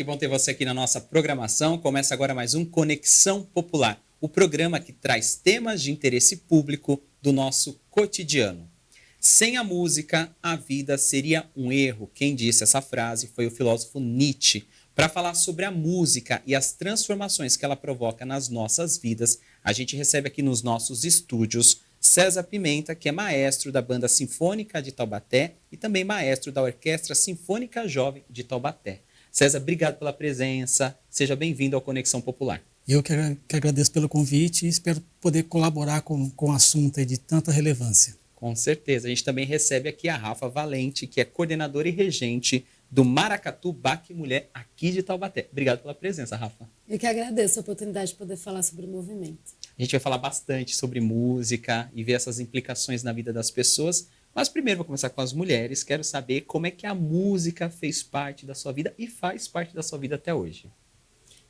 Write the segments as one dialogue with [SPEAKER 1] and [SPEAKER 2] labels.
[SPEAKER 1] que bom ter você aqui na nossa programação. Começa agora mais um Conexão Popular, o programa que traz temas de interesse público do nosso cotidiano. Sem a música, a vida seria um erro. Quem disse essa frase foi o filósofo Nietzsche. Para falar sobre a música e as transformações que ela provoca nas nossas vidas, a gente recebe aqui nos nossos estúdios César Pimenta, que é maestro da Banda Sinfônica de Taubaté e também maestro da Orquestra Sinfônica Jovem de Taubaté. César, obrigado pela presença. Seja bem-vindo ao Conexão Popular.
[SPEAKER 2] Eu que agradeço pelo convite e espero poder colaborar com um assunto de tanta relevância.
[SPEAKER 1] Com certeza. A gente também recebe aqui a Rafa Valente, que é coordenadora e regente do Maracatu Baque Mulher aqui de Taubaté. Obrigado pela presença, Rafa.
[SPEAKER 3] Eu que agradeço a oportunidade de poder falar sobre o movimento.
[SPEAKER 1] A gente vai falar bastante sobre música e ver essas implicações na vida das pessoas. Mas primeiro vou começar com as mulheres. Quero saber como é que a música fez parte da sua vida e faz parte da sua vida até hoje.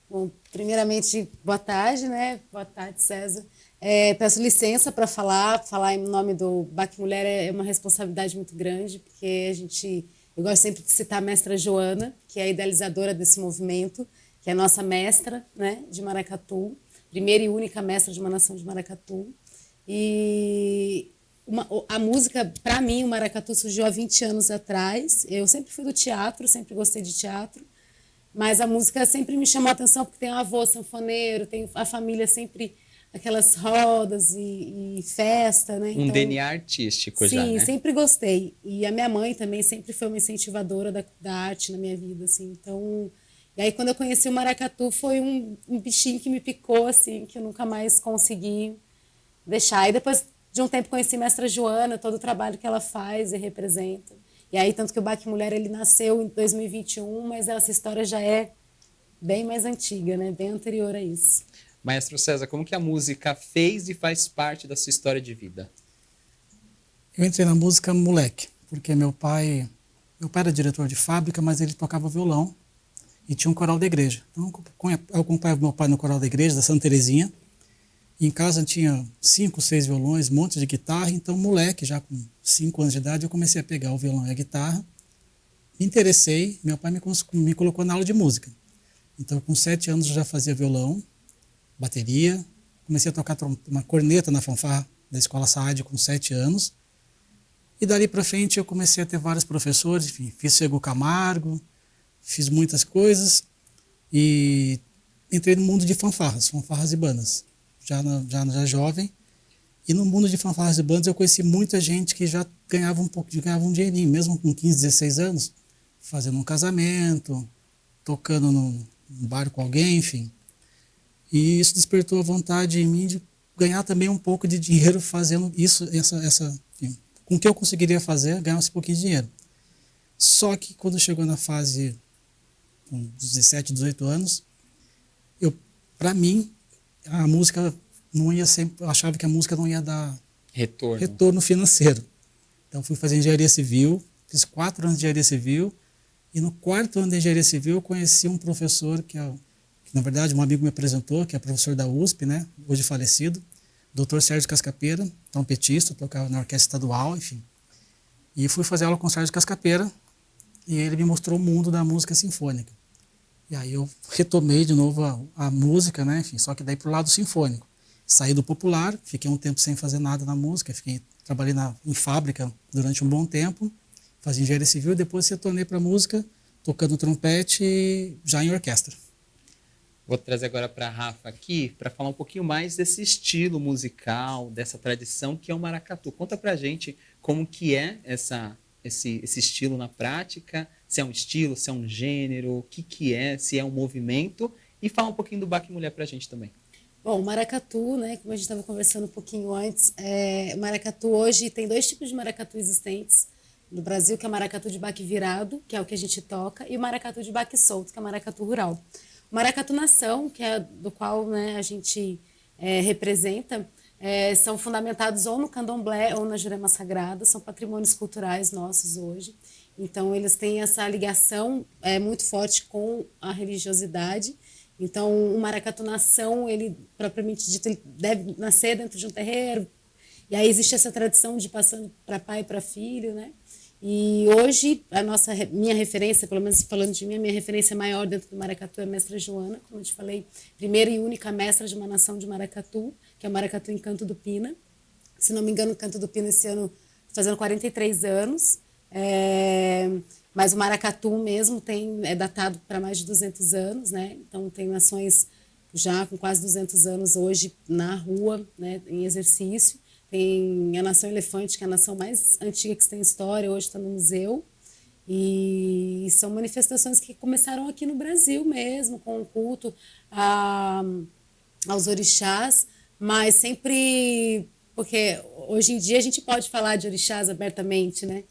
[SPEAKER 3] Bom, primeiramente, boa tarde, né? Boa tarde, César. Peço licença para falar em nome do Baque Mulher é uma responsabilidade muito grande, porque eu gosto sempre de citar a mestra Joana, que é a idealizadora desse movimento, que é a nossa mestra, né, de Maracatu, primeira e única mestra de uma nação de Maracatu. E a música, para mim, o Maracatu surgiu há 20 anos atrás. Eu sempre fui do teatro, sempre gostei de teatro, mas a música sempre me chamou a atenção porque tem um avô sanfoneiro, tem a família sempre aquelas rodas e festa, né?
[SPEAKER 1] Um DNA artístico já, né?
[SPEAKER 3] Sim, sempre gostei. E a minha mãe também sempre foi uma incentivadora da arte na minha vida, assim. Então, e aí quando eu conheci o maracatu foi um bichinho que me picou, assim, que eu nunca mais consegui deixar. E depois de um tempo conheci a mestra Joana, todo o trabalho que ela faz e representa. E aí, tanto que o Baque Mulher, ele nasceu em 2021, mas essa história já é bem mais antiga, né? Bem anterior a isso.
[SPEAKER 1] Maestro César, como que a música fez e faz parte da sua história de vida?
[SPEAKER 2] Eu entrei na música moleque, porque meu pai era diretor de fábrica, mas ele tocava violão e tinha um coral da igreja. Então, eu acompanhava meu pai no coral da igreja, da Santa Terezinha. Em casa tinha 5, 6 violões, um monte de guitarra. Então, moleque, já com 5 anos de idade, eu comecei a pegar o violão e a guitarra. Me interessei, meu pai me colocou na aula de música. Então, com 7 anos, eu já fazia violão, bateria. Comecei a tocar uma corneta na fanfarra da Escola Saad com 7 anos. E dali para frente eu comecei a ter vários professores, enfim, fiz Cego Camargo, fiz muitas coisas e entrei no mundo de fanfarras e bandas, já jovem. E no mundo de fanfarras e bandas eu conheci muita gente que já ganhava um dinheirinho, mesmo com 15, 16 anos, fazendo um casamento, tocando num bar com alguém, enfim. E isso despertou a vontade em mim de ganhar também um pouco de dinheiro fazendo isso, enfim, com o que eu conseguiria fazer, ganhar esse pouquinho de dinheiro. Só que quando chegou na fase com 17, 18 anos, para mim, a música não ia sempre, eu achava que a música não ia dar retorno financeiro. Então fui fazer engenharia civil, fiz 4 anos de engenharia civil, e no 4º ano de engenharia civil eu conheci um professor que na verdade um amigo me apresentou, que é professor da USP, né, hoje falecido, Dr. Sérgio Cascapeira, trompetista, tocava na orquestra estadual, enfim. E fui fazer aula com o Sérgio Cascapeira e ele me mostrou o mundo da música sinfônica. E aí eu retomei de novo a música, né, enfim, só que daí pro lado sinfônico. Saí do popular, fiquei um tempo sem fazer nada na música, trabalhei em fábrica durante um bom tempo, fazia engenharia civil, depois retornei para a música, tocando trompete já em orquestra.
[SPEAKER 1] Vou trazer agora para a Rafa aqui para falar um pouquinho mais desse estilo musical, dessa tradição que é o maracatu. Conta para a gente como que é esse estilo na prática, se é um estilo, se é um gênero, o que é, se é um movimento, e fala um pouquinho do Baque Mulher para a gente também.
[SPEAKER 3] Bom, o maracatu, né, como a gente estava conversando um pouquinho antes, o maracatu hoje tem 2 tipos de maracatu existentes no Brasil, que é o maracatu de baque virado, que é o que a gente toca, e o maracatu de baque solto, que é o maracatu rural. O maracatu nação, que é do qual, né, a gente representa, são fundamentados ou no candomblé ou na Jurema Sagrada, são patrimônios culturais nossos hoje. Então, eles têm essa ligação muito forte com a religiosidade. Então, o maracatu nação, ele, propriamente dito, ele deve nascer dentro de um terreiro. E aí existe essa tradição de ir passando para pai e para filho, né? E hoje, minha referência, pelo menos falando de mim, a minha referência maior dentro do maracatu é a mestra Joana, como eu te falei, primeira e única mestra de uma nação de maracatu, que é o maracatu em Canto do Pina. Se não me engano, o Canto do Pina esse ano fazendo 43 anos. Mas o maracatu mesmo é datado para mais de 200 anos, né? Então tem nações já com quase 200 anos hoje na rua, né, em exercício. Tem a nação elefante, que é a nação mais antiga que tem história, hoje está no museu. E são manifestações que começaram aqui no Brasil mesmo, com o culto aos orixás, mas sempre... Porque hoje em dia a gente pode falar de orixás abertamente, né?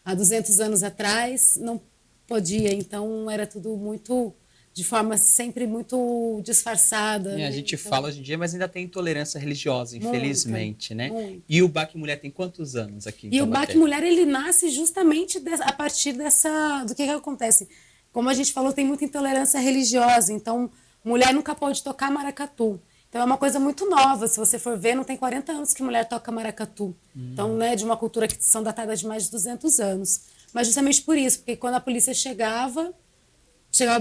[SPEAKER 3] Há 200 anos atrás não podia, então era tudo muito... de forma sempre muito disfarçada.
[SPEAKER 1] A gente fala hoje em dia, mas ainda tem intolerância religiosa, infelizmente, né?
[SPEAKER 3] Muito.
[SPEAKER 1] E o Baque Mulher tem quantos anos aqui em
[SPEAKER 3] E
[SPEAKER 1] Taubaté?
[SPEAKER 3] o Baque Mulher, ele nasce justamente a partir do que acontece. Como a gente falou, tem muita intolerância religiosa, então mulher nunca pode tocar maracatu. Então é uma coisa muito nova, se você for ver, não tem 40 anos que mulher toca maracatu. Então, né, de uma cultura que são datadas de mais de 200 anos. Mas justamente por isso, porque quando a polícia chegava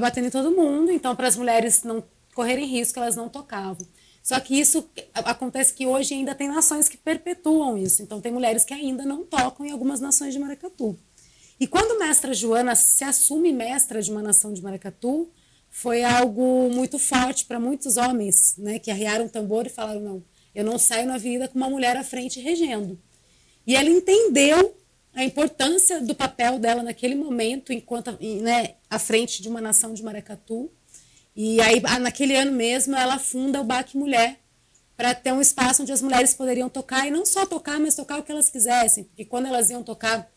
[SPEAKER 3] batendo em todo mundo, então para as mulheres não correrem risco, elas não tocavam. Só que isso acontece que hoje ainda tem nações que perpetuam isso, então tem mulheres que ainda não tocam em algumas nações de maracatu. E quando mestra Joana se assume mestra de uma nação de maracatu, foi algo muito forte para muitos homens, né, que arriaram o tambor e falaram, não, eu não saio na avenida com uma mulher à frente regendo. E ela entendeu a importância do papel dela naquele momento, enquanto, né, à frente de uma nação de maracatu. E aí, naquele ano mesmo, ela funda o Baque Mulher, para ter um espaço onde as mulheres poderiam tocar, e não só tocar, mas tocar o que elas quisessem, porque quando elas iam tocar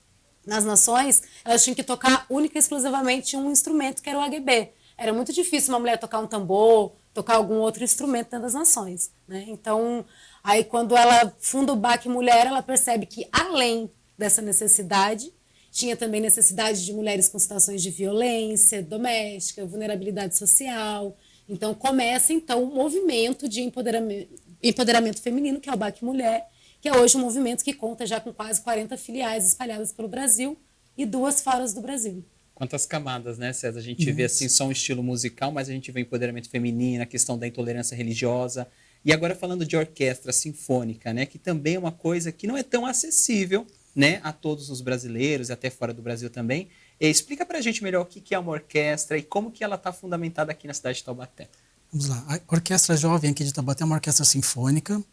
[SPEAKER 3] nas nações, elas tinham que tocar única e exclusivamente um instrumento, que era o AGB. Era muito difícil uma mulher tocar um tambor, tocar algum outro instrumento dentro das nações, né? Então, aí quando ela funda o Baque Mulher, ela percebe que, além dessa necessidade, tinha também necessidade de mulheres com situações de violência doméstica, vulnerabilidade social. Então, começa um movimento de empoderamento feminino, que é o Baque Mulher, que é hoje um movimento que conta já com quase 40 filiais espalhadas pelo Brasil e 2 fora do Brasil.
[SPEAKER 1] Quantas camadas, né, César? A gente vê assim só um estilo musical, mas a gente vê empoderamento feminino, a questão da intolerância religiosa. E agora falando de orquestra sinfônica, né, que também é uma coisa que não é tão acessível, né, a todos os brasileiros e até fora do Brasil também. Explica pra gente melhor o que é uma orquestra e como que ela está fundamentada aqui na cidade de Taubaté.
[SPEAKER 2] Vamos lá. A Orquestra Jovem aqui de Taubaté é uma orquestra sinfônica.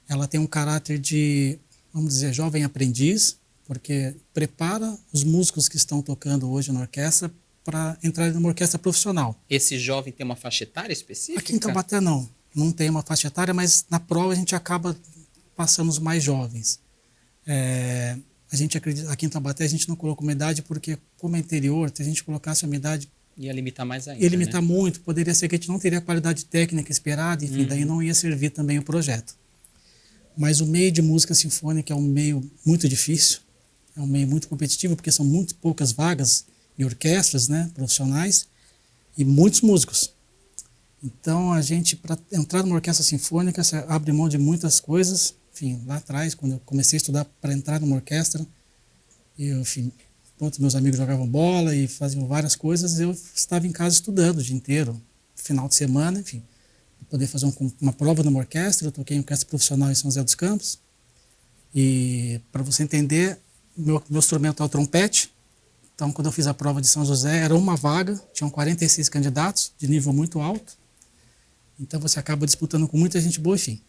[SPEAKER 2] Ela tem um caráter de, vamos dizer, jovem aprendiz, porque prepara os músicos que estão tocando hoje na orquestra para entrar numa orquestra profissional.
[SPEAKER 1] Esse jovem tem uma faixa etária específica?
[SPEAKER 2] Aqui em Taubaté não tem uma faixa etária, mas na prova a gente acaba passando os mais jovens. A gente acredita, aqui em Taubaté a gente não colocou uma idade porque, como é interior, se a gente colocasse uma idade...
[SPEAKER 1] Ia limitar mais ainda,
[SPEAKER 2] ia limitar,
[SPEAKER 1] né?
[SPEAKER 2] muito, poderia ser que a gente não teria a qualidade técnica esperada, enfim, daí não ia servir também o projeto. Mas o meio de música sinfônica é um meio muito difícil, é um meio muito competitivo, porque são muito poucas vagas em orquestras, né, profissionais, e muitos músicos. Então, a gente, para entrar numa orquestra sinfônica, você abre mão de muitas coisas. Enfim, lá atrás, quando eu comecei a estudar para entrar numa orquestra, enfim, meus amigos jogavam bola e faziam várias coisas, eu estava em casa estudando o dia inteiro, final de semana, enfim, para poder fazer uma prova numa orquestra. Eu toquei em orquestra profissional em São José dos Campos, e para você entender, meu instrumento é o trompete. Então, quando eu fiz a prova de São José, era uma vaga, tinham 46 candidatos, de nível muito alto. Então, você acaba disputando com muita gente boa, enfim.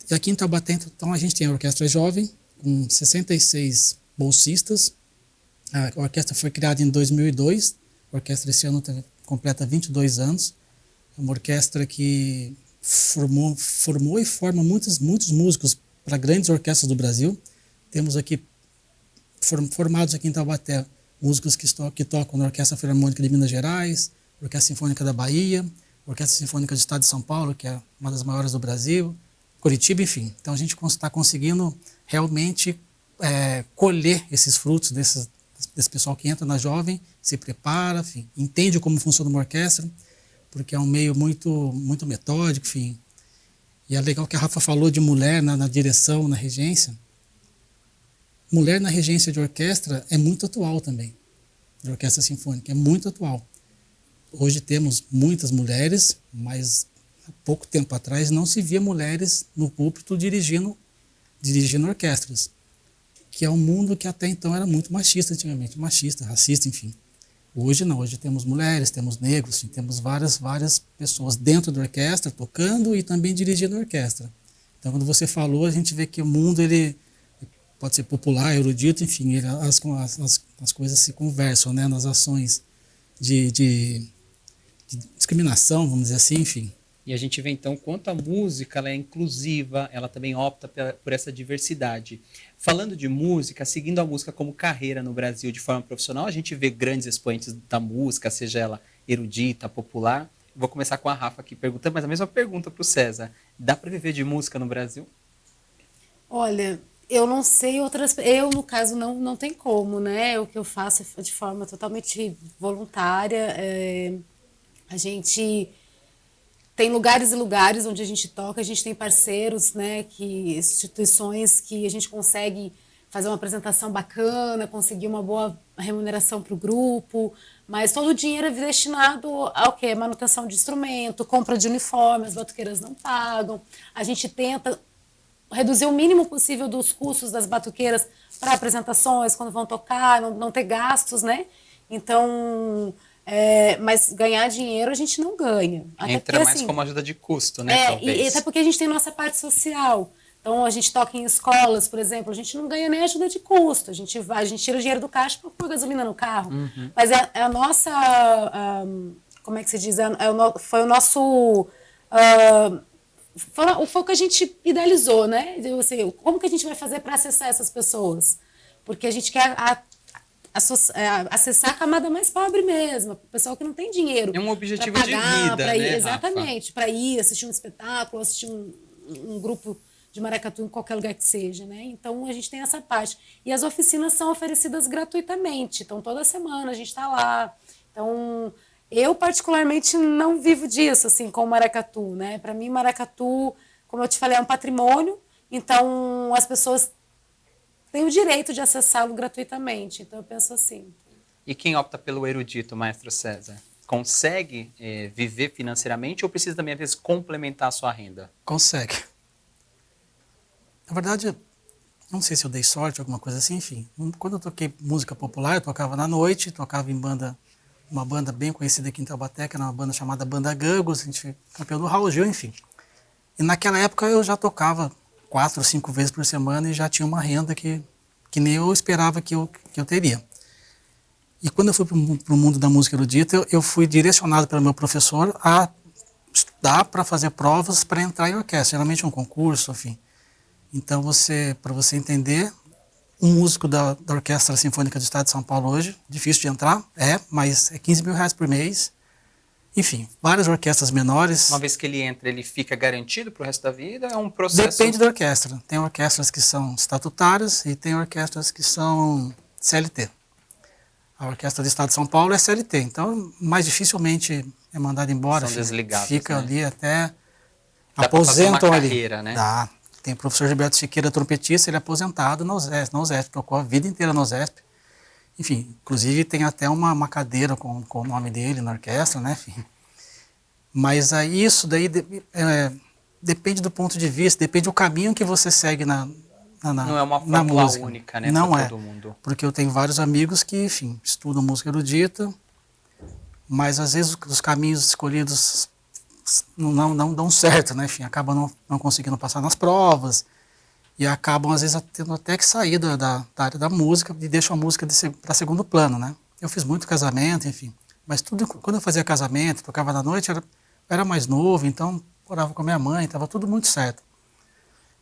[SPEAKER 2] E aqui em Taubaté, então, a gente tem a Orquestra Jovem, com 66 bolsistas. A orquestra foi criada em 2002. A orquestra esse ano completa 22 anos. É uma orquestra que formou e forma muitos músicos para grandes orquestras do Brasil. Temos aqui, formados aqui em Taubaté, músicos que tocam na Orquestra Filarmônica de Minas Gerais, Orquestra Sinfônica da Bahia, Orquestra Sinfônica do Estado de São Paulo, que é uma das maiores do Brasil, Curitiba, enfim. Então a gente está conseguindo realmente colher esses frutos desse pessoal que entra na Jovem, se prepara, enfim, entende como funciona uma orquestra, porque é um meio muito, muito metódico, enfim. E é legal que a Rafa falou de mulher na direção, na regência. mulher na regência de orquestra é muito atual também, de orquestra sinfônica, é muito atual. Hoje temos muitas mulheres, mas há pouco tempo atrás não se via mulheres no púlpito dirigindo orquestras, que é um mundo que até então era muito machista antigamente, machista, racista, enfim. Hoje não, hoje temos mulheres, temos negros, temos várias pessoas dentro da orquestra, tocando e também dirigindo a orquestra. Então, quando você falou, a gente vê que o mundo ele pode ser popular, erudito, enfim, as coisas se conversam, né, nas ações de discriminação, vamos dizer assim, enfim.
[SPEAKER 1] E a gente vê então quanto a música ela é inclusiva, ela também opta por essa diversidade. Falando de música, seguindo a música como carreira no Brasil de forma profissional, a gente vê grandes expoentes da música, seja ela erudita, popular. Vou começar com a Rafa aqui perguntando, mas a mesma pergunta para o César. Dá para viver de música no Brasil?
[SPEAKER 3] Olha, eu não sei outras... Eu, no caso, não tem como, né? O que eu faço é de forma totalmente voluntária. A gente... Tem lugares e lugares onde a gente toca, a gente tem parceiros, né, instituições que a gente consegue fazer uma apresentação bacana, conseguir uma boa remuneração para o grupo, mas todo o dinheiro é destinado ao quê? Manutenção de instrumento, compra de uniforme, as batuqueiras não pagam. A gente tenta reduzir o mínimo possível dos custos das batuqueiras para apresentações, quando vão tocar, não ter gastos, né? Então... mas ganhar dinheiro a gente não ganha. Até
[SPEAKER 1] Entra
[SPEAKER 3] porque,
[SPEAKER 1] mais
[SPEAKER 3] assim,
[SPEAKER 1] como ajuda de custo, né? Talvez.
[SPEAKER 3] E até porque a gente tem nossa parte social. Então, a gente toca em escolas, por exemplo, a gente não ganha nem ajuda de custo. A gente tira o dinheiro do caixa para pôr gasolina no carro.
[SPEAKER 1] Uhum.
[SPEAKER 3] Mas é a nossa... como é que se diz? Foi o nosso... foi o que a gente idealizou, né? Assim, como que a gente vai fazer para acessar essas pessoas? Porque a gente quer... acessar a camada mais pobre mesmo, o pessoal que não tem dinheiro.
[SPEAKER 1] É um objetivo
[SPEAKER 3] pra pagar,
[SPEAKER 1] de vida, né,
[SPEAKER 3] exatamente, para ir assistir um espetáculo, assistir um grupo de maracatu em qualquer lugar que seja, né? Então, a gente tem essa parte. E as oficinas são oferecidas gratuitamente, então toda semana a gente está lá. Então, eu particularmente não vivo disso, assim, com o maracatu, né? Para mim, maracatu, como eu te falei, é um patrimônio, então as pessoas tem o direito de acessá-lo gratuitamente. Então, eu penso assim.
[SPEAKER 1] E quem opta pelo erudito, maestro César? Consegue viver financeiramente ou precisa também, às vezes, complementar a sua renda?
[SPEAKER 2] Consegue. Na verdade, não sei se eu dei sorte, alguma coisa assim, enfim. Quando eu toquei música popular, eu tocava na noite, tocava em uma banda bem conhecida aqui em Taubaté, que era uma banda chamada Banda Gangos, a gente foi campeão do Raul Gil, enfim. E naquela época eu já tocava 4 ou 5 vezes por semana e já tinha uma renda que nem eu esperava que eu teria. E quando eu fui para o mundo da música erudita, eu fui direcionado pelo meu professor a estudar para fazer provas para entrar em orquestra, geralmente um concurso, enfim. Então, para você entender, um músico da Orquestra Sinfônica do Estado de São Paulo hoje, difícil de entrar, mas é R$15 mil por mês. Enfim, várias orquestras menores.
[SPEAKER 1] Uma vez que ele entra, ele fica garantido para o resto da vida? É um processo...
[SPEAKER 2] Depende da orquestra. Tem orquestras que são estatutárias e tem orquestras que são CLT. A Orquestra do Estado de São Paulo é CLT, então mais dificilmente é mandado embora.
[SPEAKER 1] São desligados,
[SPEAKER 2] fica
[SPEAKER 1] né?
[SPEAKER 2] ali até...
[SPEAKER 1] Dá
[SPEAKER 2] aposentam
[SPEAKER 1] uma
[SPEAKER 2] ali.
[SPEAKER 1] carreira, né?
[SPEAKER 2] Dá. Tem o professor Gilberto Siqueira, trompetista, ele é aposentado na USESP, tocou a vida inteira na USESP. Enfim, inclusive tem até uma cadeira com o nome dele na orquestra, né? Enfim. Mas aí isso daí depende do ponto de vista, depende do caminho que você segue na
[SPEAKER 1] não é uma fórmula
[SPEAKER 2] música.
[SPEAKER 1] única, né?
[SPEAKER 2] Não
[SPEAKER 1] para
[SPEAKER 2] é,
[SPEAKER 1] todo mundo.
[SPEAKER 2] porque eu tenho vários amigos que, enfim, estudam música erudita, mas às vezes os caminhos escolhidos não dão certo, né? Enfim, acabam não conseguindo passar nas provas e acabam às vezes tendo até que sair da área da música e deixam a música para segundo plano, né? Eu fiz muito casamento, enfim, mas tudo quando eu fazia casamento, tocava na noite, eu era mais novo, então morava com a minha mãe, estava tudo muito certo.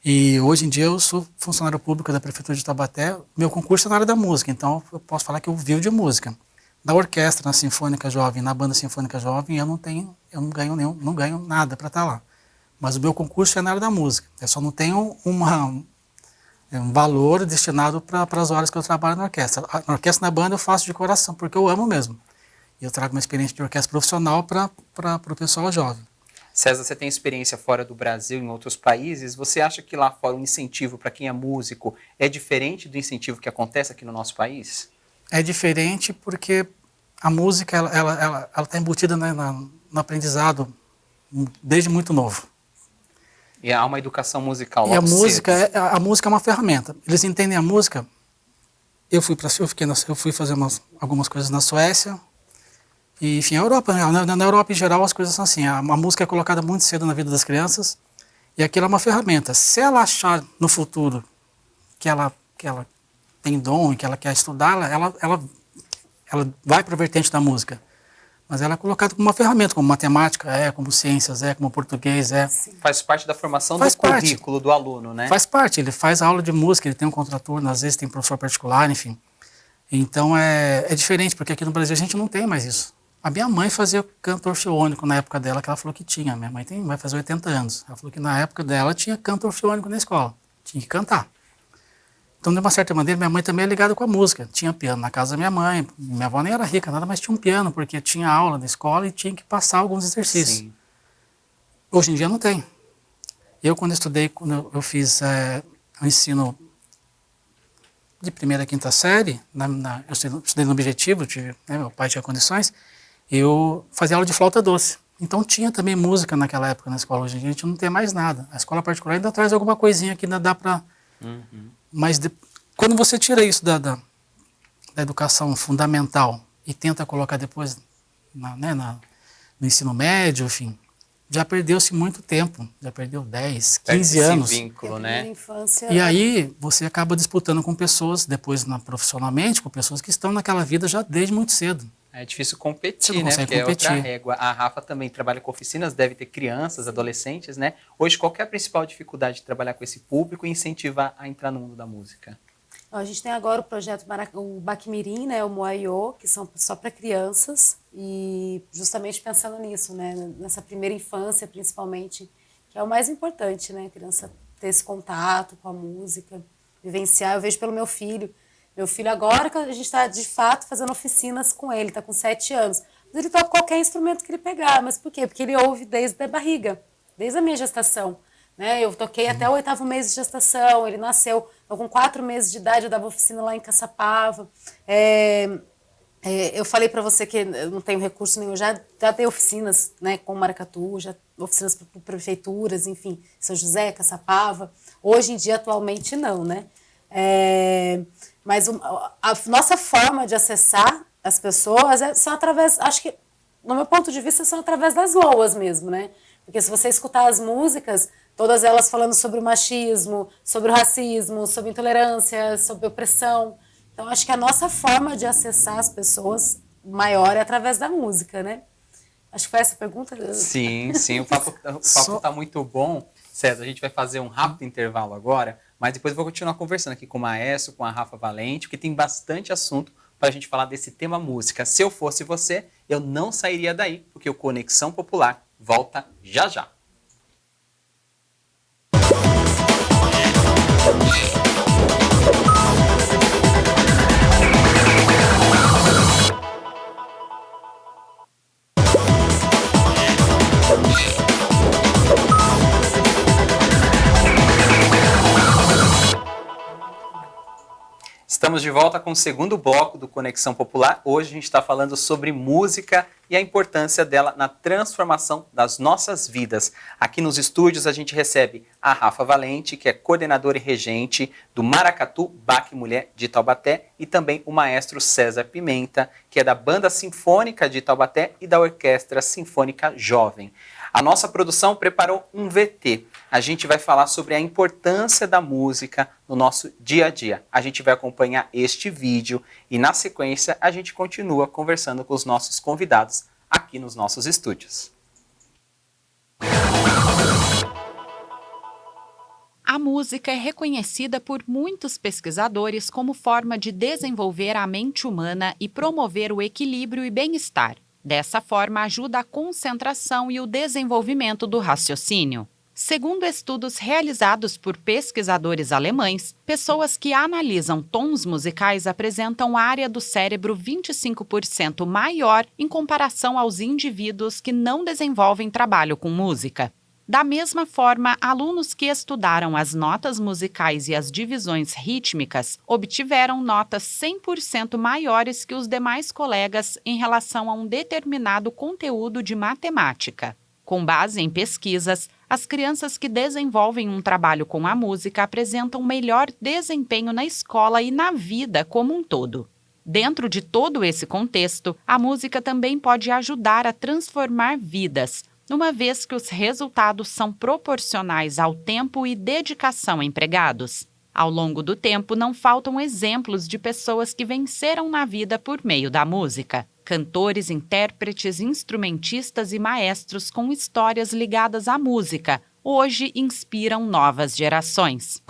[SPEAKER 2] E hoje em dia eu sou funcionário público da Prefeitura de Taubaté, meu concurso é na área da música, então eu posso falar que eu vivo de música. Na orquestra, na Sinfônica Jovem, na Banda Sinfônica Jovem, eu não ganho nada para estar lá. Mas o meu concurso é na área da música. Eu só não tenho um valor destinado para as horas que eu trabalho na orquestra. Na orquestra, na banda, eu faço de coração, porque eu amo mesmo. E eu trago uma experiência de orquestra profissional para o pessoal jovem.
[SPEAKER 1] César, você tem experiência fora do Brasil, em outros países. Você acha que lá fora o incentivo para quem é músico é diferente do incentivo que acontece aqui no nosso país?
[SPEAKER 2] É diferente porque a música ela está embutida, né, no aprendizado desde muito novo.
[SPEAKER 1] E há uma educação musical
[SPEAKER 2] E a
[SPEAKER 1] logo
[SPEAKER 2] música,
[SPEAKER 1] cedo.
[SPEAKER 2] a música é uma ferramenta. Eles entendem a música. Eu fui fazer algumas coisas na Suécia. E, enfim, a Europa, na Europa em geral as coisas são assim. A música é colocada muito cedo na vida das crianças. E aquilo é uma ferramenta. Se ela achar no futuro que ela tem dom e que ela quer estudar, ela vai para a vertente da música. Mas ela é colocada como uma ferramenta, como matemática, como ciências, como português.
[SPEAKER 1] Faz parte da formação
[SPEAKER 2] Faz
[SPEAKER 1] do
[SPEAKER 2] parte.
[SPEAKER 1] currículo do aluno, né?
[SPEAKER 2] Faz parte, ele faz aula de música, ele tem um contraturno, às vezes tem professor particular, enfim. Então é diferente, porque aqui no Brasil a gente não tem mais isso. A minha mãe fazia canto orfeônico na época dela, que ela falou que tinha. Minha mãe vai fazer 80 anos. Ela falou que na época dela tinha canto orfeônico na escola, tinha que cantar. Então, de uma certa maneira, minha mãe também é ligada com a música. Tinha piano na casa da minha mãe. Minha avó nem era rica, nada, mas tinha um piano, porque tinha aula na escola e tinha que passar alguns exercícios.
[SPEAKER 1] Sim.
[SPEAKER 2] Hoje em dia não tem. Quando eu fiz o ensino de primeira a quinta série, eu estudei no Objetivo, meu pai tinha condições, eu fazia aula de flauta doce. Então tinha também música naquela época na escola. Hoje em dia a gente não tem mais nada. A escola particular ainda traz alguma coisinha que ainda dá para... Mas quando você tira isso da educação fundamental e tenta colocar depois no ensino médio, enfim, já perdeu-se muito tempo, já perdeu 10, 15 anos.
[SPEAKER 1] Esse vínculo, né?
[SPEAKER 3] Infância,
[SPEAKER 2] E aí você acaba disputando com pessoas, depois profissionalmente, com pessoas que estão naquela vida já desde muito cedo.
[SPEAKER 1] É difícil
[SPEAKER 2] Você
[SPEAKER 1] competir,
[SPEAKER 2] não
[SPEAKER 1] né?
[SPEAKER 2] consegue
[SPEAKER 1] Porque
[SPEAKER 2] competir.
[SPEAKER 1] é outra régua. A Rafa também trabalha com oficinas, deve ter crianças, adolescentes, né? Hoje, qual que é a principal dificuldade de trabalhar com esse público e incentivar a entrar no mundo da música?
[SPEAKER 3] a gente tem agora o projeto o Baquimirim, né, o Moaiô, que são só para crianças, e justamente pensando nisso, né, nessa primeira infância, principalmente, que é o mais importante, né, a criança ter esse contato com a música, vivenciar. Eu vejo pelo meu filho. Meu filho agora que a gente está, de fato, fazendo oficinas com ele, está com 7 anos. Mas ele toca qualquer instrumento que ele pegar. Mas por quê? Porque ele ouve desde a barriga, desde a minha gestação. Né? Eu toquei até o 8º mês de gestação, ele nasceu com 4 meses de idade, eu dava oficina lá em Caçapava. Eu falei para você que eu não tenho recurso nenhum, já dei oficinas, né, com Maracatu, já oficinas para prefeituras, enfim, São José, Caçapava. Hoje em dia, atualmente, não, né? Mas a nossa forma de acessar as pessoas são através, acho que, no meu ponto de vista, são através das loas mesmo, né? Porque se você escutar as músicas, todas elas falando sobre o machismo, sobre o racismo, sobre intolerância, sobre opressão. Então, acho que a nossa forma de acessar as pessoas maior é através da música, né? Acho que foi essa a pergunta.
[SPEAKER 1] Sim, sim. O papo tá muito bom. César, a gente vai fazer um rápido intervalo agora, mas depois eu vou continuar conversando aqui com o Maestro, com a Rafa Valente, porque tem bastante assunto para a gente falar desse tema música. Se eu fosse você, eu não sairia daí, porque o Conexão Popular volta já já. Estamos de volta com o segundo bloco do Conexão Popular. Hoje a gente está falando sobre música e a importância dela na transformação das nossas vidas. Aqui nos estúdios a gente recebe a Rafa Valente, que é coordenadora e regente do Maracatu Baque Mulher de Taubaté, e também o maestro César Pimenta, que é da Banda Sinfônica de Taubaté e da Orquestra Sinfônica Jovem. A nossa produção preparou um VT. A gente vai falar sobre a importância da música no nosso dia a dia. A gente vai acompanhar este vídeo e, na sequência, a gente continua conversando com os nossos convidados aqui nos nossos estúdios.
[SPEAKER 4] A música é reconhecida por muitos pesquisadores como forma de desenvolver a mente humana e promover o equilíbrio e bem-estar. Dessa forma, ajuda a concentração e o desenvolvimento do raciocínio. Segundo estudos realizados por pesquisadores alemães, pessoas que analisam tons musicais apresentam área do cérebro 25% maior em comparação aos indivíduos que não desenvolvem trabalho com música. Da mesma forma, alunos que estudaram as notas musicais e as divisões rítmicas obtiveram notas 100% maiores que os demais colegas em relação a um determinado conteúdo de matemática. Com base em pesquisas, as crianças que desenvolvem um trabalho com a música apresentam melhor desempenho na escola e na vida como um todo. Dentro de todo esse contexto, a música também pode ajudar a transformar vidas, uma vez que os resultados são proporcionais ao tempo e dedicação empregados. Ao longo do tempo, não faltam exemplos de pessoas que venceram na vida por meio da música. Cantores, intérpretes, instrumentistas e maestros com histórias ligadas à música, hoje inspiram novas gerações.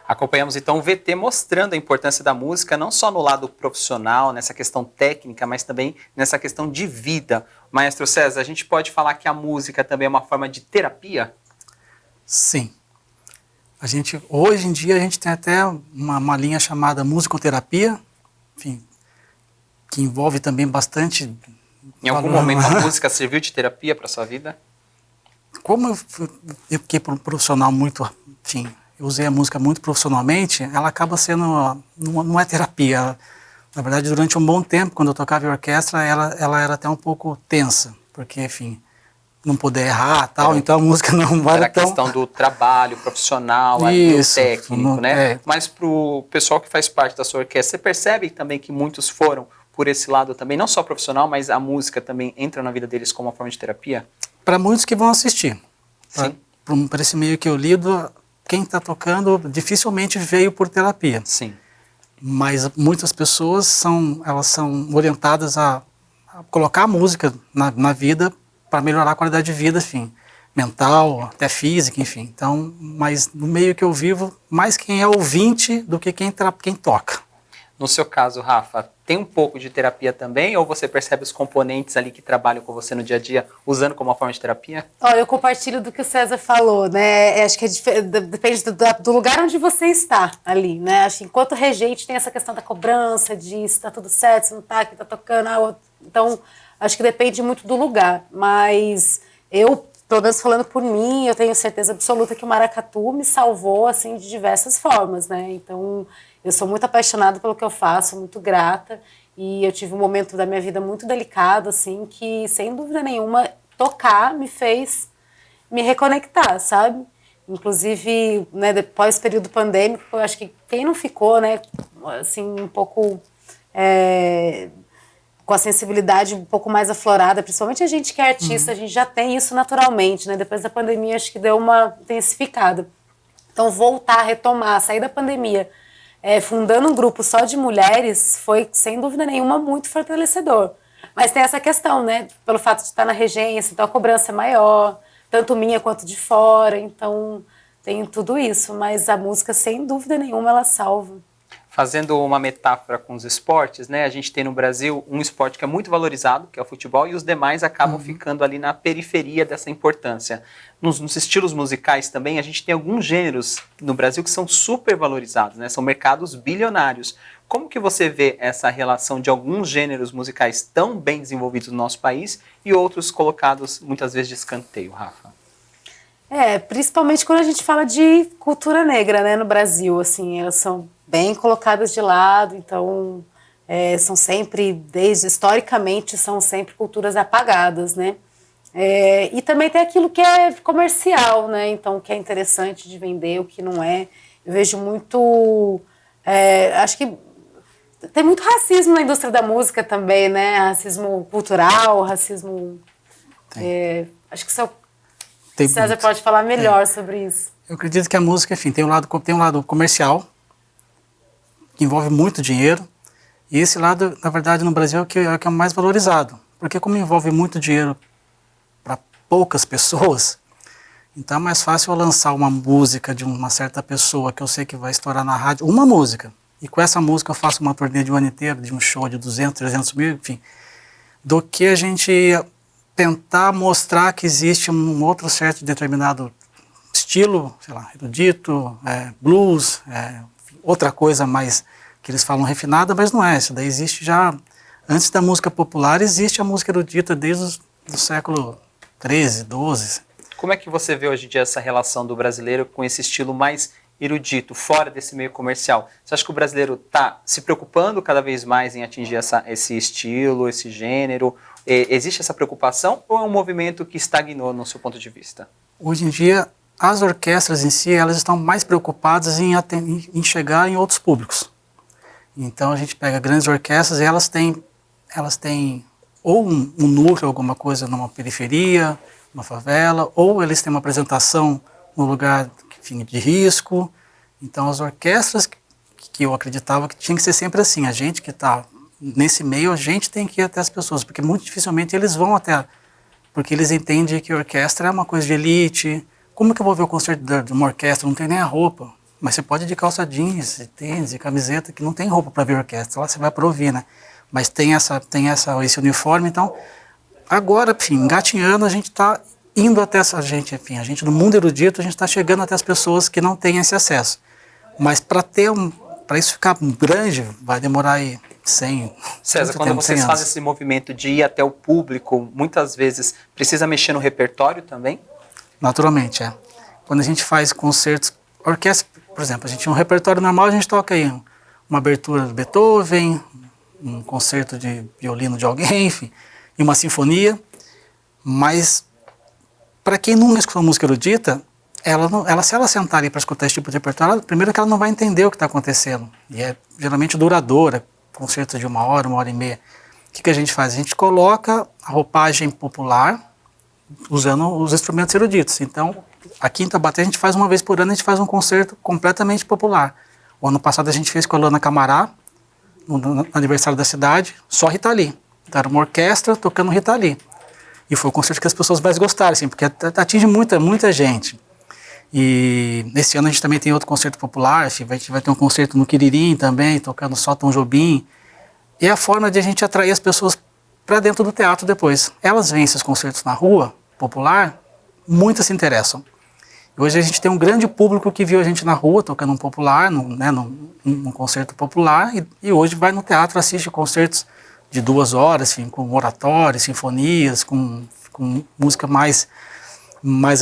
[SPEAKER 1] Acompanhamos então o VT mostrando a importância da música, não só no lado profissional, nessa questão técnica, mas também nessa questão de vida. Maestro César, a gente pode falar que a música também é uma forma de terapia?
[SPEAKER 2] Sim. Hoje em dia a gente tem até uma linha chamada musicoterapia, enfim, que envolve também bastante...
[SPEAKER 1] Em algum momento a música serviu de terapia para a sua vida?
[SPEAKER 2] Como eu fiquei um profissional muito, enfim, eu usei a música muito profissionalmente, ela acaba sendo, não é terapia. Na verdade, durante um bom tempo, quando eu tocava em orquestra, ela era até um pouco tensa, porque, enfim, não poder errar e tal, então a música não era tão...
[SPEAKER 1] Era a questão do trabalho profissional, ali, do técnico, né?
[SPEAKER 2] É.
[SPEAKER 1] Mas para o pessoal que faz parte da sua orquestra, você percebe também que muitos foram por esse lado também, não só profissional, mas a música também entra na vida deles como uma forma de terapia?
[SPEAKER 2] Para muitos que vão assistir.
[SPEAKER 1] Sim.
[SPEAKER 2] Para esse meio que eu lido, quem está tocando dificilmente veio por terapia.
[SPEAKER 1] Sim.
[SPEAKER 2] Mas muitas pessoas elas são orientadas a colocar a música na vida para melhorar a qualidade de vida, enfim, mental, até física, enfim. Então, mas no meio que eu vivo, mais quem é ouvinte do que quem toca.
[SPEAKER 1] No seu caso, Rafa, tem um pouco de terapia também, ou você percebe os componentes ali que trabalham com você no dia a dia usando como uma forma de terapia?
[SPEAKER 3] Olha, eu compartilho do que o César falou, né? Acho que depende do lugar onde você está ali, né? Acho que enquanto regente tem essa questão da cobrança, de se está tudo certo, se não está, quem está tocando, então acho que depende muito do lugar. Mas eu, pelo menos falando por mim, eu tenho certeza absoluta que o maracatu me salvou assim de diversas formas, né? Então eu sou muito apaixonada pelo que eu faço, muito grata, e eu tive um momento da minha vida muito delicado, assim, que, sem dúvida nenhuma, tocar me fez me reconectar, sabe? Inclusive, né, depois do período pandêmico, eu acho que quem não ficou, né, assim, um pouco com a sensibilidade um pouco mais aflorada, principalmente a gente que é artista, a gente já tem isso naturalmente, né? Depois da pandemia, acho que deu uma intensificada. Então, voltar, retomar, sair da pandemia, fundando um grupo só de mulheres foi, sem dúvida nenhuma, muito fortalecedor. Mas tem essa questão, né? Pelo fato de estar na regência, então a cobrança é maior, tanto minha quanto de fora, então tem tudo isso. Mas a música, sem dúvida nenhuma, ela salva.
[SPEAKER 1] Fazendo uma metáfora com os esportes, né? A gente tem no Brasil um esporte que é muito valorizado, que é o futebol, e os demais acabam ficando ali na periferia dessa importância. Nos estilos musicais também, a gente tem alguns gêneros no Brasil que são super valorizados, né? São mercados bilionários. Como que você vê essa relação de alguns gêneros musicais tão bem desenvolvidos no nosso país e outros colocados muitas vezes de escanteio, Rafa?
[SPEAKER 3] Principalmente quando a gente fala de cultura negra, né, no Brasil, assim, elas são bem colocadas de lado, então são sempre, historicamente, são sempre culturas apagadas, né? E também tem aquilo que é comercial, né? Então, o que é interessante de vender, o que não é. Eu vejo muito... acho que tem muito racismo na indústria da música também, né? Racismo cultural, racismo... acho que o César pode falar melhor sobre isso.
[SPEAKER 2] Eu acredito que a música, enfim, tem um lado comercial, que envolve muito dinheiro, e esse lado, na verdade, no Brasil é o que é mais valorizado, porque como envolve muito dinheiro para poucas pessoas, então é mais fácil eu lançar uma música de uma certa pessoa que eu sei que vai estourar na rádio, uma música, e com essa música eu faço uma turnê de um ano inteiro, de um show de 200, 300 mil, enfim, do que a gente tentar mostrar que existe um outro certo determinado estilo, sei lá, erudito, blues, outra coisa mais que eles falam refinada, mas não é. Isso daí existe já, antes da música popular, existe a música erudita desde o século XIII, XII.
[SPEAKER 1] Como é que você vê hoje em dia essa relação do brasileiro com esse estilo mais erudito, fora desse meio comercial? Você acha que o brasileiro está se preocupando cada vez mais em atingir esse estilo, esse gênero? Existe essa preocupação ou é um movimento que estagnou no seu ponto de vista?
[SPEAKER 2] Hoje em dia, as orquestras em si, elas estão mais preocupadas em chegar em outros públicos. Então a gente pega grandes orquestras e elas têm ou um núcleo, alguma coisa numa periferia, uma favela, ou eles têm uma apresentação no lugar, enfim, de risco. Então as orquestras que eu acreditava que tinha que ser sempre assim, a gente que está nesse meio, a gente tem que ir até as pessoas, porque muito dificilmente eles vão até, porque eles entendem que a orquestra é uma coisa de elite. Como que eu vou ver o concerto de uma orquestra? Não tem nem a roupa, mas você pode ir de calça jeans, de tênis, de camiseta, que não tem roupa para ver a orquestra, lá você vai para ouvir, né? Mas tem esse uniforme, então agora, enfim, engatinhando, a gente está indo até essa gente, enfim, a gente do mundo erudito, a gente está chegando até as pessoas que não têm esse acesso. Mas para isso ficar grande, vai demorar aí 100
[SPEAKER 1] César, quando
[SPEAKER 2] tempo,
[SPEAKER 1] vocês
[SPEAKER 2] 100
[SPEAKER 1] fazem
[SPEAKER 2] anos.
[SPEAKER 1] esse movimento de ir até o público, muitas vezes precisa mexer no repertório também?
[SPEAKER 2] Naturalmente, é. Quando a gente faz concertos, orquestra, por exemplo, a gente tinha um repertório normal, a gente toca aí uma abertura de Beethoven, um concerto de violino de alguém, enfim, e uma sinfonia, mas para quem nunca escutou música erudita, se ela sentar ali para escutar esse tipo de repertório, primeiro que ela não vai entender o que está acontecendo, e é geralmente duradoura, concertos de 1 hora e meia. O que a gente faz? A gente coloca a roupagem popular, usando os instrumentos eruditos. Então, aqui em Taubaté a gente faz uma vez por ano, a gente faz um concerto completamente popular. O ano passado a gente fez com a Luana Camará, no aniversário da cidade, só Rita Lee. Então, era uma orquestra tocando Rita Lee. E foi o concerto que as pessoas mais gostaram, assim, porque atinge muita gente. E nesse ano a gente também tem outro concerto popular, a gente vai ter um concerto no Quiririm também, tocando só Tom Jobim. E é a forma de a gente atrair as pessoas para dentro do teatro depois. Elas veem esses concertos na rua, popular, muitas se interessam. Hoje a gente tem um grande público que viu a gente na rua, tocando um popular, num concerto popular, e hoje vai no teatro, assiste concertos de 2 horas, enfim, com oratórios, sinfonias, com música mais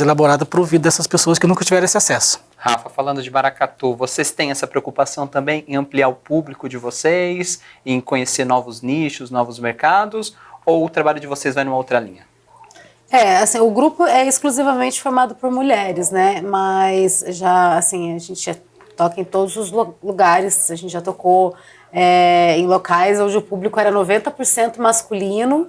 [SPEAKER 2] elaborada para o ouvido dessas pessoas que nunca tiveram esse acesso.
[SPEAKER 1] Rafa, falando de maracatu, vocês têm essa preocupação também em ampliar o público de vocês, em conhecer novos nichos, novos mercados, ou o trabalho de vocês vai numa outra linha?
[SPEAKER 3] Assim, o grupo é exclusivamente formado por mulheres, né? Mas já, assim, a gente já toca em todos os lugares, a gente já tocou em locais onde o público era 90% masculino.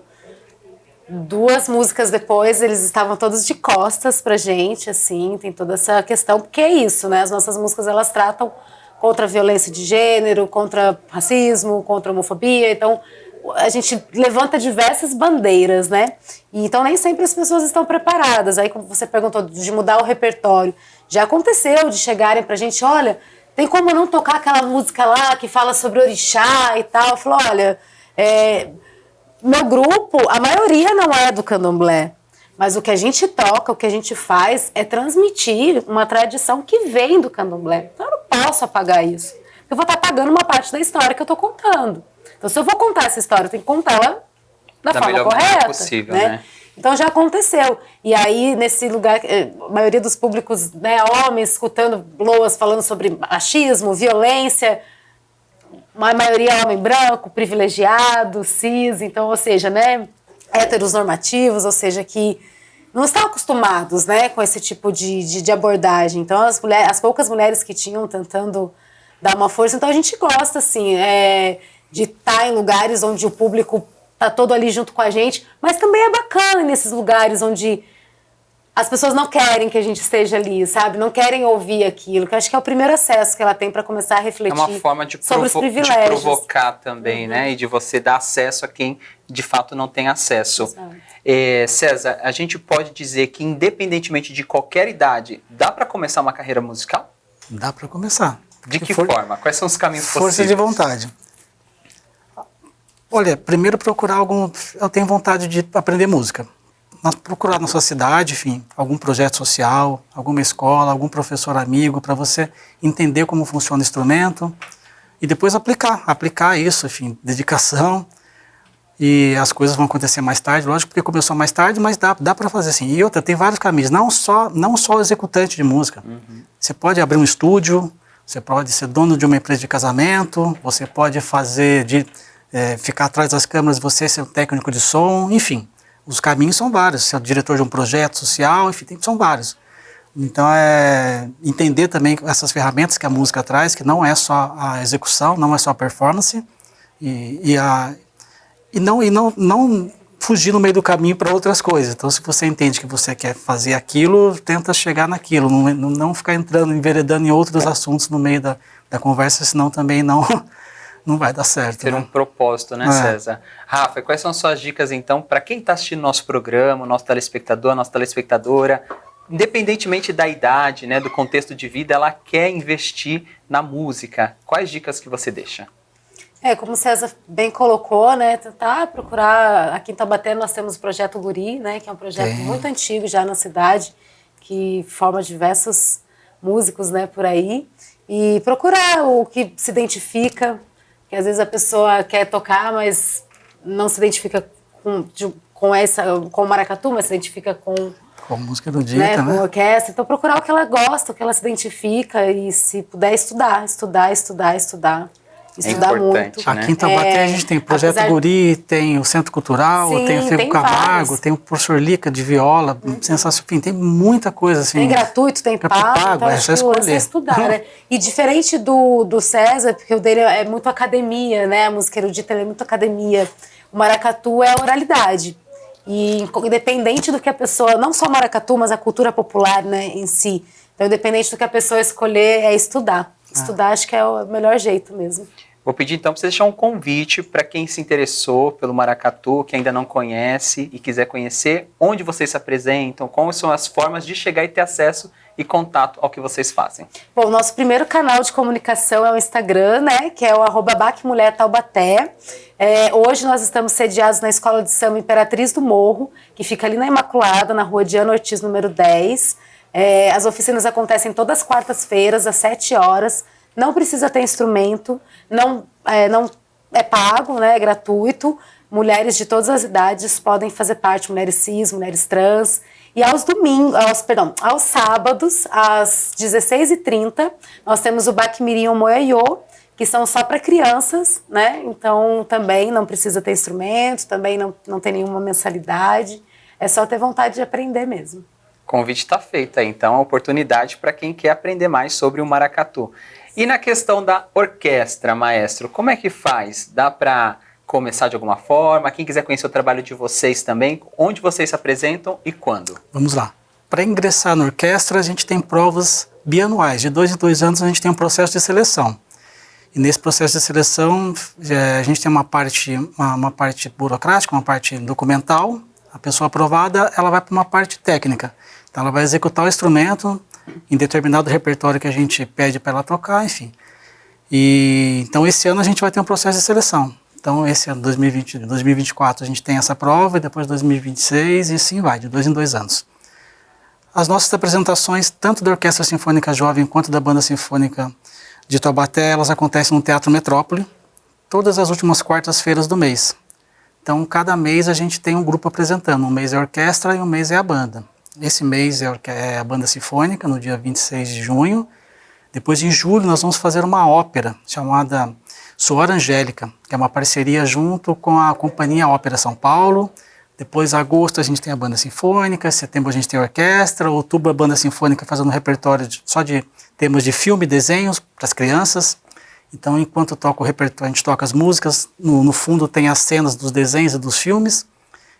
[SPEAKER 3] 2 músicas depois, eles estavam todos de costas pra gente, assim, tem toda essa questão, porque é isso, né? As nossas músicas, elas tratam contra a violência de gênero, contra racismo, contra a homofobia, então a gente levanta diversas bandeiras, né? E então nem sempre as pessoas estão preparadas. Aí, como você perguntou, de mudar o repertório, já aconteceu de chegarem pra gente, olha, tem como não tocar aquela música lá que fala sobre orixá e tal? Eu falo, olha, meu grupo, a maioria não é do candomblé, mas o que a gente toca, o que a gente faz é transmitir uma tradição que vem do candomblé. Então eu não posso apagar isso. Eu vou estar apagando uma parte da história que eu estou contando. Então se eu vou contar essa história, eu tenho que contar ela da forma correta, possível, né? Então já aconteceu. E aí, nesse lugar, a maioria dos públicos, né, homens, escutando loas falando sobre machismo, violência, uma maioria homem branco, privilegiado, cis, então, ou seja, né, héteros normativos, ou seja, que não estão acostumados, né, com esse tipo de abordagem. Então, as poucas mulheres que tinham tentando dar uma força, então a gente gosta, assim, de estar em lugares onde o público está todo ali junto com a gente, mas também é bacana nesses lugares onde as pessoas não querem que a gente esteja ali, sabe? Não querem ouvir aquilo, que eu acho que é o primeiro acesso que ela tem para começar a refletir sobre os privilégios.
[SPEAKER 1] É uma forma de provocar também, né? E de você dar acesso a quem de fato não tem acesso. César, a gente pode dizer que independentemente de qualquer idade, dá para começar uma carreira musical?
[SPEAKER 2] Dá para começar.
[SPEAKER 1] De que forma? Quais são os caminhos possíveis?
[SPEAKER 2] Força de vontade. Olha, primeiro procurar eu tenho vontade de aprender música. procurar na sua cidade, enfim, algum projeto social, alguma escola, algum professor amigo, para você entender como funciona o instrumento e depois aplicar isso, enfim, dedicação. E as coisas vão acontecer mais tarde, lógico, porque começou mais tarde, mas dá para fazer assim. E outra, tem vários caminhos, não só o executante de música. Você pode abrir um estúdio, você pode ser dono de uma empresa de casamento, você pode ficar atrás das câmeras, você ser um técnico de som, enfim. Os caminhos são vários, ser o diretor de um projeto social, enfim, são vários. Então, entender também essas ferramentas que a música traz, que não é só a execução, não é só a performance, e não fugir no meio do caminho para outras coisas. Então, se você entende que você quer fazer aquilo, tenta chegar naquilo, não ficar enveredando em outros assuntos no meio da conversa, senão também não vai dar certo.
[SPEAKER 1] Ter um propósito, né, César? Rafa, quais são as suas dicas, então, para quem está assistindo nosso programa, nosso telespectador, nossa telespectadora, independentemente da idade, né, do contexto de vida, ela quer investir na música? Quais dicas que você deixa?
[SPEAKER 3] Como o César bem colocou, né, tentar procurar, aqui em Taubaté nós temos o Projeto Guri, né, que é um projeto muito antigo já na cidade, que forma diversos músicos, né, por aí, e procurar o que se identifica, que às vezes a pessoa quer tocar, mas não se identifica com o maracatu, mas se identifica com
[SPEAKER 2] a música do dia,
[SPEAKER 3] né, com a orquestra. Então procurar o que ela gosta, o que ela se identifica e se puder estudar muito.
[SPEAKER 2] Aqui em Taubaté a gente tem o Projeto Guri, tem o Centro Cultural, tem o Fego Camargo, tem o professor Lica de viola, sensacional, enfim, tem muita coisa assim.
[SPEAKER 3] Tem gratuito, tem pago, então acho que é estudar, né? E diferente do César, porque o dele é muito academia, né? A música erudita é muito academia. O maracatu é oralidade. E independente do que a pessoa, não só o maracatu, mas a cultura popular, né, em si. Então, independente do que a pessoa escolher, é estudar. Estudar acho que é o melhor jeito mesmo.
[SPEAKER 1] Vou pedir então para você deixar um convite para quem se interessou pelo maracatu, que ainda não conhece e quiser conhecer, onde vocês se apresentam, quais são as formas de chegar e ter acesso e contato ao que vocês fazem.
[SPEAKER 3] Bom, nosso primeiro canal de comunicação é o Instagram, né, que é o @bacmulhertaubaté. Hoje nós estamos sediados na Escola de Samba Imperatriz do Morro, que fica ali na Imaculada, na rua Diana Ortiz, número 10. As oficinas acontecem todas as quartas-feiras, às 7 horas. Não precisa ter instrumento, não é pago, né, é gratuito. Mulheres de todas as idades podem fazer parte, mulheres cis, mulheres trans. E aos sábados, às 16h30, nós temos o Baquimirim Moyaiô, que são só para crianças, né? Então também não precisa ter instrumento, também não tem nenhuma mensalidade. É só ter vontade de aprender mesmo.
[SPEAKER 1] O convite está feito aí, então, a oportunidade para quem quer aprender mais sobre o maracatu. E na questão da orquestra, maestro, como é que faz? Dá para começar de alguma forma? Quem quiser conhecer o trabalho de vocês também, onde vocês se apresentam e quando?
[SPEAKER 2] Vamos lá. Para ingressar na orquestra, a gente tem provas bianuais. De 2 em 2 anos, a gente tem um processo de seleção. E nesse processo de seleção, a gente tem uma parte burocrática, uma parte documental. A pessoa aprovada, ela vai para uma parte técnica. Então, ela vai executar o instrumento em determinado repertório que a gente pede para ela tocar, enfim. Então, esse ano a gente vai ter um processo de seleção. Então, esse ano, 2024, a gente tem essa prova, e depois 2026, e assim vai, de 2 em 2 anos. As nossas apresentações, tanto da Orquestra Sinfônica Jovem quanto da Banda Sinfônica de Taubaté, elas acontecem no Teatro Metrópole, todas as últimas quartas-feiras do mês. Então, cada mês a gente tem um grupo apresentando. Um mês é a orquestra e um mês é a banda. Esse mês é a Banda Sinfônica, no dia 26 de junho. Depois, em julho, nós vamos fazer uma ópera chamada Suor Angélica, que é uma parceria junto com a Companhia Ópera São Paulo. Depois, em agosto, a gente tem a Banda Sinfônica. Em setembro, a gente tem a orquestra. Outubro, a Banda Sinfônica fazendo um repertório só de temas de filme e desenhos para as crianças. Então, enquanto toca o repertório, a gente toca as músicas. No fundo, tem as cenas dos desenhos e dos filmes.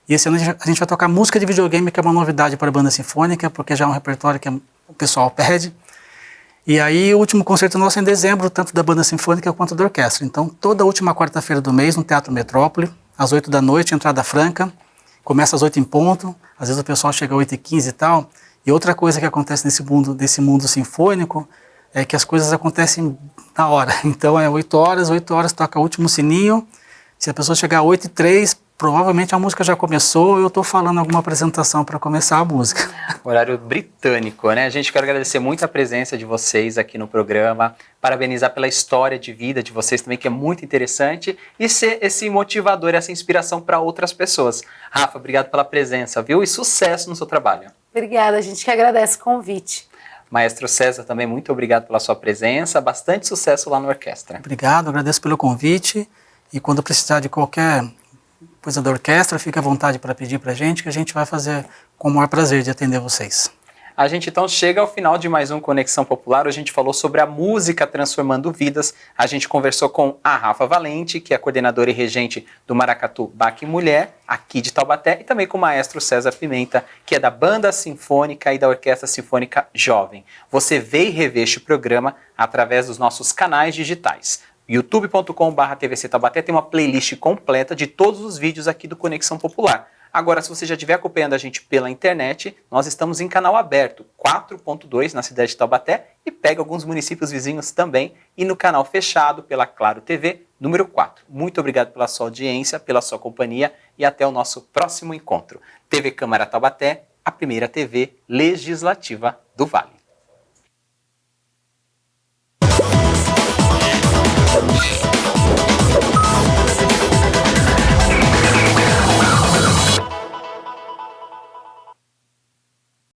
[SPEAKER 2] E esse ano a gente vai tocar música de videogame, que é uma novidade para a Banda Sinfônica, porque já é um repertório que o pessoal pede. E aí, o último concerto nosso é em dezembro, tanto da Banda Sinfônica quanto da orquestra. Então, toda última quarta-feira do mês, no Teatro Metrópole, às 8 da noite, entrada franca. Começa às 8 em ponto, às vezes o pessoal chega às 8h15 e tal. E outra coisa que acontece desse mundo sinfônico é que as coisas acontecem na hora. Então, é 8 horas toca o último sininho. Se a pessoa chegar às 8h03, provavelmente a música já começou, eu estou falando alguma apresentação para começar a música.
[SPEAKER 1] Horário britânico, né? A gente quer agradecer muito a presença de vocês aqui no programa, parabenizar pela história de vida de vocês também, que é muito interessante, e ser esse motivador, essa inspiração para outras pessoas. Rafa, obrigado pela presença, viu? E sucesso no seu trabalho.
[SPEAKER 3] Obrigada, a gente que agradece o convite.
[SPEAKER 1] Maestro César, também muito obrigado pela sua presença, bastante sucesso lá na orquestra.
[SPEAKER 2] Obrigado, agradeço pelo convite, e quando precisar de qualquer coisa da orquestra, fique à vontade para pedir para a gente, que a gente vai fazer com o maior prazer de atender vocês.
[SPEAKER 1] A gente então chega ao final de mais um Conexão Popular. Hoje a gente falou sobre a música transformando vidas. A gente conversou com a Rafa Valente, que é coordenadora e regente do Maracatu Baque Mulher, aqui de Taubaté, e também com o maestro César Pimenta, que é da Banda Sinfônica e da Orquestra Sinfônica Jovem. Você vê e revê este programa através dos nossos canais digitais. youtube.com/tvc Taubaté tem uma playlist completa de todos os vídeos aqui do Conexão Popular. Agora, se você já estiver acompanhando a gente pela internet, nós estamos em canal aberto, 4.2 na cidade de Taubaté, e pega alguns municípios vizinhos também, e no canal fechado pela Claro TV, número 4. Muito obrigado pela sua audiência, pela sua companhia, e até o nosso próximo encontro. TV Câmara Taubaté, a primeira TV legislativa do Vale.